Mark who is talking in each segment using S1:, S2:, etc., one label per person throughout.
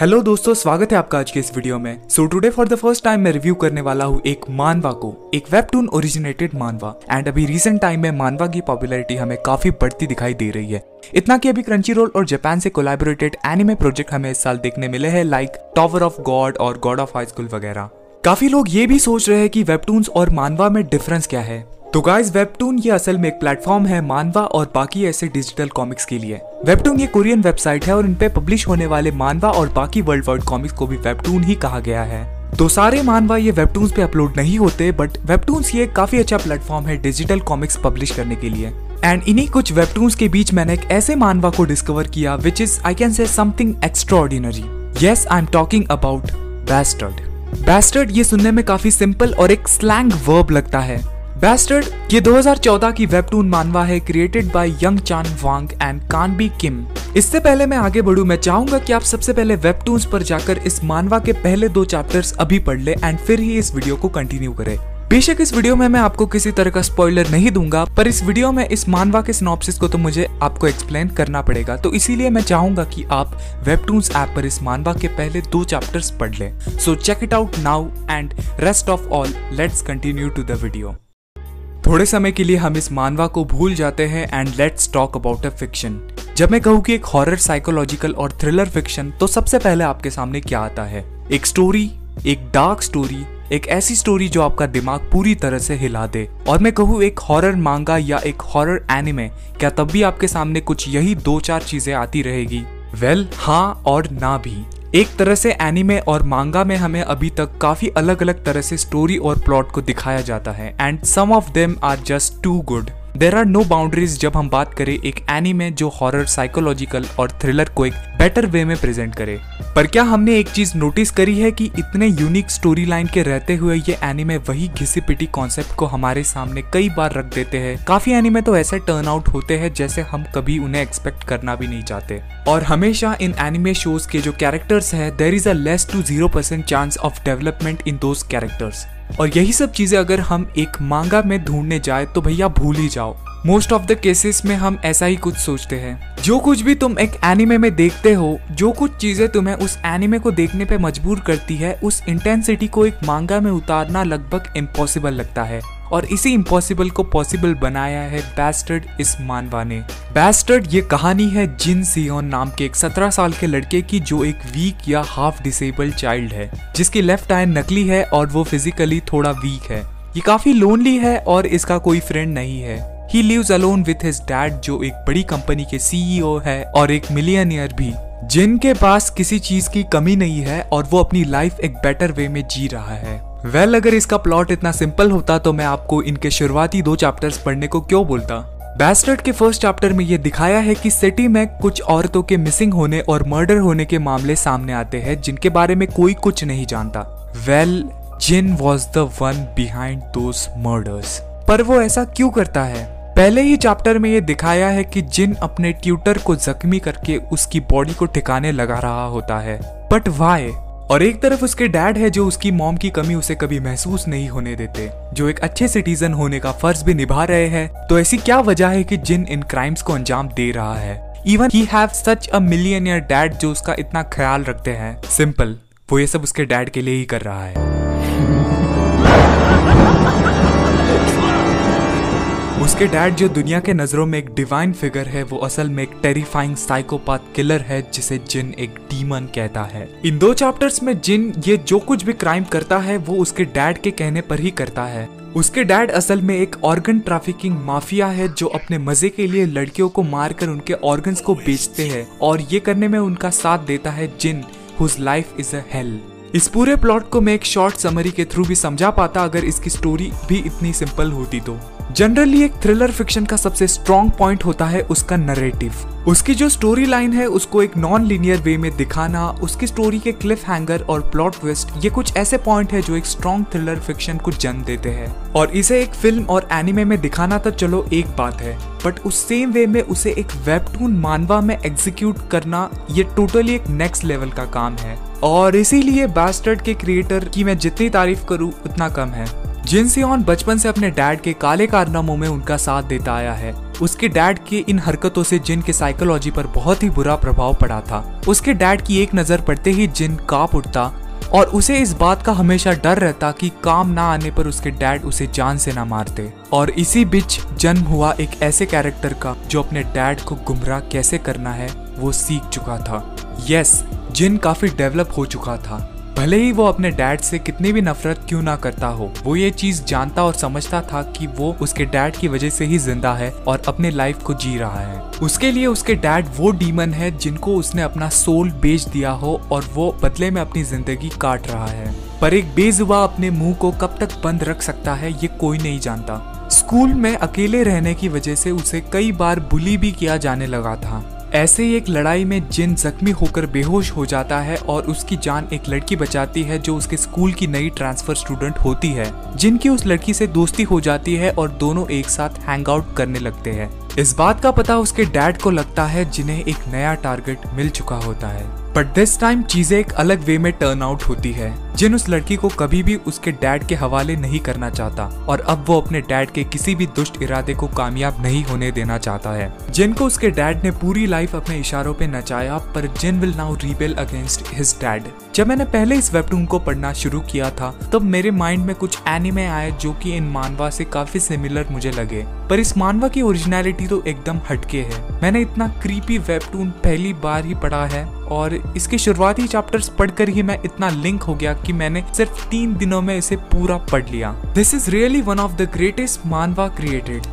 S1: Hello दोस्तों, स्वागत है आपका आज के इस वीडियो में। So today for the first time मैं रिव्यू करने वाला हूँ एक मानवा को, एक वेबटून ओरिजिनेटेड मानवा। एंड अभी रिसेंट टाइम में मानवा की पॉपुलैरिटी हमें काफी बढ़ती दिखाई दे रही है। इतना कि अभी क्रंचीरोल और जापान से कोलैबोरेटेड एनिमे प्रोजेक्ट हमें इस साल देखने मिले हैं, लाइक टावर ऑफ गॉड और गॉड ऑफ हाई स्कूल वगैरह। काफी लोग ये भी सोच रहे हैं कि वेबटून्स और मानवा में डिफरेंस क्या है। तो गाइस, वेबटून ये असल में एक प्लेटफॉर्म है मानवा और बाकी ऐसे डिजिटल कॉमिक्स के लिए। वेबटून ये कोरियन वेबसाइट है और इन पे पब्लिश होने वाले मानवा और बाकी वर्ल्ड वाइड कॉमिक्स को भी वेबटून ही कहा गया है। तो सारे मानवा ये वेबटून्स पे अपलोड नहीं होते, बट वेबटून्स ये काफी अच्छा प्लेटफॉर्म है डिजिटल कॉमिक्स पब्लिश करने के लिए। एंड इन्हीं कुछ वेबटून्स के बीच मैंने एक ऐसे मानवा को डिस्कवर किया which is I can say something extraordinary. Yes, I am talking about bastard. Bastard ये सुनने में काफी सिंपल और एक स्लैंग वर्ब लगता है। बैस्टर्ड ये 2014 की वेबटून मानवा है, created by Young Chan Wang and Kanbi Kim. इससे पहले मैं आगे बढ़ूं, मैं चाहूंगा कि आप सबसे पहले वेबटून्स पर जाकर इस मानवा के पहले 2 चैप्टर्स अभी पढ़ ले एंड फिर ही इस वीडियो को कंटिन्यू करें। बेशक इस वीडियो में मैं आपको किसी तरह का स्पॉइलर नहीं दूंगा, पर इस वीडियो में इस मानवा के सिनॉप्सिस को तो मुझे आपको एक्सप्लेन करना पड़ेगा, तो इसीलिए मैं चाहूंगा कि आप वेबटून्स ऐप पर इस मानवा के पहले 2 चैप्टर्स पढ़ ले। So check it out now and rest of all let's continue to the video. थोड़े समय के लिए हम इस मानवा को भूल जाते हैं and let's talk about a fiction. जब मैं कहूँ कि एक हॉरर, साइकोलॉजिकल और थ्रिलर फिक्शन, तो सबसे पहले आपके सामने क्या आता है? एक स्टोरी, एक डार्क स्टोरी, एक ऐसी स्टोरी जो आपका दिमाग पूरी तरह से हिला दे। और मैं कहूँ एक हॉरर मांगा या एक हॉरर एनिमे, क्या तब भी आपके सामने कुछ यही 2-4 चीजें आती रहेगी? वेल, हाँ और ना भी। एक तरह से एनिमे और मांगा में हमें अभी तक काफी अलग अलग तरह से स्टोरी और प्लॉट को दिखाया जाता है and some of them are just too good. There are no boundaries जब हम बात करें एक एनिमे जो हॉरर, साइकोलॉजिकल और थ्रिलर को एक बेटर वे में प्रेजेंट करे। पर क्या हमने एक चीज नोटिस करी है कि इतने यूनिक स्टोरी लाइन के रहते हुए ये एनिमे वही घिसी पिटी कॉन्सेप्ट को हमारे सामने कई बार रख देते हैं। काफी एनिमे तो ऐसे टर्न आउट होते हैं जैसे हम कभी उन्हें एक्सपेक्ट करना भी नहीं चाहते। और हमेशा इन एनिमे शोज के जो कैरेक्टर्स है, there is a less to 0% chance of development in those characters. और यही सब चीजें अगर हम एक मांगा में ढूंढने जाए तो भैया भूल ही जाओ। मोस्ट ऑफ द केसेस में हम ऐसा ही कुछ सोचते हैं। जो कुछ भी तुम एक एनिमे में देखते हो, जो कुछ चीजें तुम्हें उस एनिमे को देखने पे मजबूर करती है, उस इंटेंसिटी को एक मांगा में उतारना लगभग इम्पॉसिबल लगता है। और इसी इम्पॉसिबल को पॉसिबल बनाया है बैस्टर्ड इस मानवा ने। बैस्टर्ड ये कहानी है जिन सियोन नाम के एक 17 साल के लड़के की, जो एक वीक या हाफ डिसेबल्ड चाइल्ड है, जिसकी लेफ्ट आई नकली है और वो फिजिकली थोड़ा वीक है। ये काफी लोनली है और इसका कोई फ्रेंड नहीं है। He lives alone with his dad, जो एक बड़ी कंपनी के CEO है और एक मिलियनियर भी, जिनके पास किसी चीज की कमी नहीं है और वो अपनी लाइफ एक बेटर वे में जी रहा है। वेल, अगर इसका प्लॉट इतना सिंपल होता तो मैं आपको इनके शुरुआती 2 चैप्टर्स पढ़ने को क्यों बोलता। बैस्टर्ड के फर्स्ट चैप्टर में ये दिखाया है कि सिटी में कुछ औरतों के मिसिंग होने और मर्डर होने के मामले सामने आते हैं जिनके बारे में कोई कुछ नहीं जानता। Well, Jin was the one behind those murders. पर वो ऐसा क्यों करता है? पहले ही चैप्टर में ये दिखाया है कि जिन अपने ट्यूटर को जख्मी करके उसकी बॉडी को ठिकाने लगा रहा होता है, बट व्हाई? और एक तरफ उसके डैड है जो उसकी मॉम की कमी उसे कभी महसूस नहीं होने देते, जो एक अच्छे सिटीजन होने का फर्ज भी निभा रहे हैं। तो ऐसी क्या वजह है कि जिन इन क्राइम्स को अंजाम दे रहा है? Even he have such a millionaire dad जो उसका इतना ख्याल रखते हैं। सिंपल, वो ये सब उसके डैड के लिए ही कर रहा है। उसके डैड जो दुनिया के नजरों में एक डिवाइन फिगर है, वो असल में एक टेरिफाइंग साइकोपाथ किलर है जिसे जिन एक डीमन कहता है। इन 2 चैप्टर्स में जिन ये जो कुछ भी क्राइम करता है वो उसके डैड के कहने पर ही करता है। उसके डैड असल में एक ऑर्गन ट्रैफिकिंग माफिया है जो अपने मजे के लिए लड़कियों को मारकर उनके ऑर्गन्स को बेचते हैं, और ये करने में उनका साथ देता है Jin, whose life is a hell. इस पूरे प्लॉट को मैं एक शॉर्ट समरी के थ्रू भी समझा पाता अगर इसकी स्टोरी भी इतनी सिंपल होती तो। जनरली एक थ्रिलर फिक्शन का सबसे स्ट्रॉन्ग पॉइंट होता है उसका नरेटिव। उसकी जो स्टोरी लाइन है उसको एक नॉन लीनियर वे में दिखाना, उसकी स्टोरी के क्लिफ हैंगर और प्लॉट ट्विस्ट, ये कुछ ऐसे पॉइंट है जो एक स्ट्रॉन्ग थ्रिलर फिक्शन को जन्म देते हैं। और इसे एक फिल्म और एनिमे में दिखाना तो चलो एक बात है, बट उस सेम वे में उसे एक वेबटून मानवा में एग्जीक्यूट करना, ये टोटली एक नेक्स्ट लेवल का काम है। और इसीलिए बैस्टर्ड के क्रिएटर की मैं जितनी तारीफ करूं उतना कम है। जिन सियोन बचपन से अपने डैड के काले कारनामों में उनका साथ देता आया है उसके डैड की इन हरकतों से जिन के साइकोलॉजी पर बहुत ही बुरा प्रभाव पड़ा था। उसके डैड की एक नजर पड़ते ही जिन कांप उठता और उसे इस बात का हमेशा डर रहता कि काम ना आने पर उसके डैड उसे जान से ना मारते। और इसी बीच जन्म हुआ एक ऐसे कैरेक्टर का जो अपने डैड को गुमराह कैसे करना है वो सीख चुका था। यस, जिन काफी डेवलप हो चुका था। भले ही वो अपने डैड से कितनी भी नफरत क्यों ना करता हो, वो ये चीज जानता और समझता था कि वो उसके डैड की वजह से ही जिंदा है और अपने लाइफ को जी रहा है। उसके लिए उसके डैड वो डीमन है जिनको उसने अपना सोल बेच दिया हो और वो बदले में अपनी जिंदगी काट रहा है। पर एक बेजुबान अपने मुंह को कब तक बंद रख सकता है ये कोई नहीं जानता। स्कूल में अकेले रहने की वजह से उसे कई बार बुली भी किया जाने लगा था। ऐसे ही एक लड़ाई में जिन जख्मी होकर बेहोश हो जाता है और उसकी जान एक लड़की बचाती है जो उसके स्कूल की नई ट्रांसफर स्टूडेंट होती है। जिनकी उस लड़की से दोस्ती हो जाती है और दोनों एक साथ हैंग आउट करने लगते हैं। इस बात का पता उसके डैड को लगता है जिन्हें एक नया टारगेट मिल चुका होता है। बट दिस टाइम चीजें एक अलग वे में टर्न आउट होती है। जिन उस लड़की को कभी भी उसके डैड के हवाले नहीं करना चाहता और अब वो अपने डैड के किसी भी दुष्ट इरादे को कामयाब नहीं होने देना चाहता है। जिन को उसके डैड ने पूरी लाइफ अपने इशारों पे नचाया, पर Jin will now rebel against his dad. जब मैंने पहले इस वेबटून को पढ़ना शुरू किया था तब मेरे माइंड में कुछ एनिमे आए जो कि इन मानवा से काफी सिमिलर मुझे लगे, पर इस मानवा की ओरिजिनलिटी तो एकदम हटके है। मैंने इतना क्रीपी वेबटून पहली बार ही पढ़ा है और इसके शुरुआती चैप्टर्स पढ़कर ही मैं इतना लिंक हो गया कि मैंने सिर्फ 3 दिनों में इसे पूरा पढ़ लिया। This is really one of the greatest मानवा क्रिएटेड।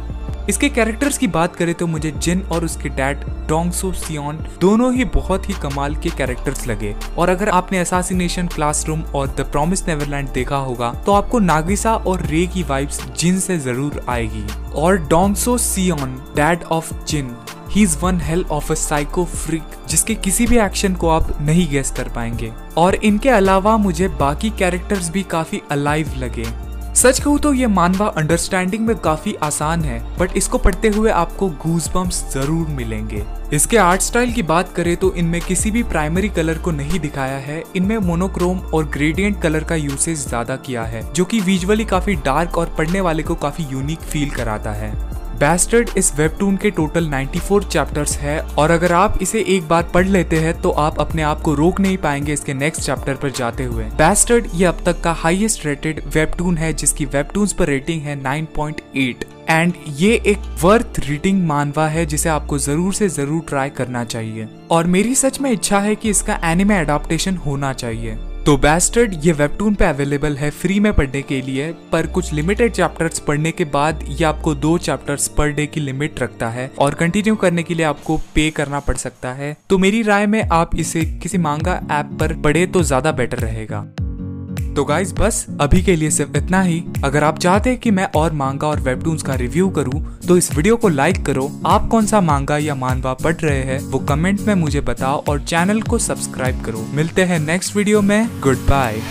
S1: इसके कैरेक्टर्स की बात करें तो मुझे जिन और उसके डैड डोंग सो सियोन दोनों ही बहुत ही कमाल के कैरेक्टर्स लगे। और अगर आपने असैसिनेशन क्लासरूम और द प्रॉमिस नेवरलैंड देखा होगा तो आपको नागिसा और रे की वाइब्स जिन से जरूर आएगी। और Dong So Sion, dad of Jin, he is one hell of a psycho freak जिसके किसी भी एक्शन को आप नहीं गेस कर पाएंगे। और इनके अलावा मुझे बाकी कैरेक्टर्स भी काफी अलाइव लगे। सच कहूँ तो ये मानवा अंडरस्टैंडिंग में काफी आसान है, बट इसको पढ़ते हुए आपको गूज़बम्प्स जरूर मिलेंगे। इसके आर्ट स्टाइल की बात करें तो इनमें किसी भी प्राइमरी कलर को नहीं दिखाया है। इनमें मोनोक्रोम और ग्रेडियंट कलर का यूसेज ज्यादा किया है जो कि विजुअली काफी डार्क और पढ़ने वाले को काफी यूनिक फील कराता है। बैस्टर्ड इस वेबटून के टोटल 94 चैप्टर्स है और अगर आप इसे एक बार पढ़ लेते हैं तो आप अपने आप को रोक नहीं पाएंगे इसके नेक्स्ट चैप्टर पर जाते हुए। बैस्टर्ड ये अब तक का हाईएस्ट रेटेड वेबटून है जिसकी वेबटून्स पर रेटिंग है 9.8 एंड ये एक वर्थ रीडिंग मानवा है जिसे आपको जरूर से जरूर ट्राई करना चाहिए। और मेरी सच में इच्छा है कि इसका एनिमे एडाप्टेशन होना चाहिए। तो बैस्टर्ड ये वेबटून पे अवेलेबल है फ्री में पढ़ने के लिए, पर कुछ लिमिटेड चैप्टर्स पढ़ने के बाद ये आपको 2 चैप्टर्स पर डे की लिमिट रखता है और कंटिन्यू करने के लिए आपको पे करना पड़ सकता है। तो मेरी राय में आप इसे किसी मांगा ऐप पर पढ़े तो ज्यादा बेटर रहेगा। तो गाइज बस अभी के लिए सिर्फ इतना ही। अगर आप चाहते हैं कि मैं और मांगा और वेबटून्स का रिव्यू करूं तो इस वीडियो को लाइक करो। आप कौन सा मांगा या मानवा पढ़ रहे हैं वो कमेंट में मुझे बताओ और चैनल को सब्सक्राइब करो। मिलते हैं नेक्स्ट वीडियो में। Good bye.